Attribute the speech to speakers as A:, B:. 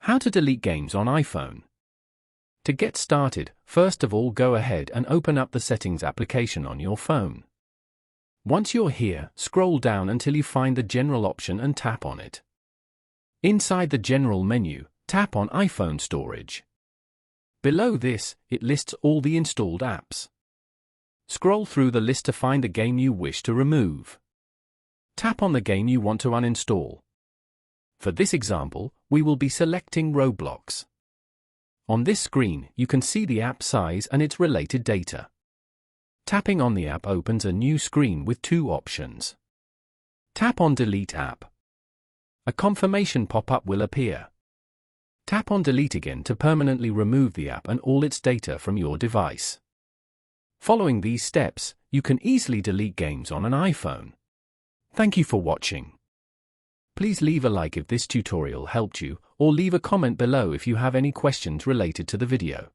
A: How to delete games on iPhone. To get started, first of all go ahead and open up the Settings application on your phone. Once you're here, scroll down until you find the General option and tap on it. Inside the General menu, tap on iPhone Storage. Below this, it lists all the installed apps. Scroll through the list to find the game you wish to remove. Tap on the game you want to uninstall. For this example, we will be selecting Roblox. On this screen, you can see the app size and its related data. Tapping on the app opens a new screen with two options. Tap on Delete App. A confirmation pop-up will appear. Tap on Delete again to permanently remove the app and all its data from your device. Following these steps, you can easily delete games on an iPhone. Thank you for watching. Please leave a like if this tutorial helped you, or leave a comment below if you have any questions related to the video.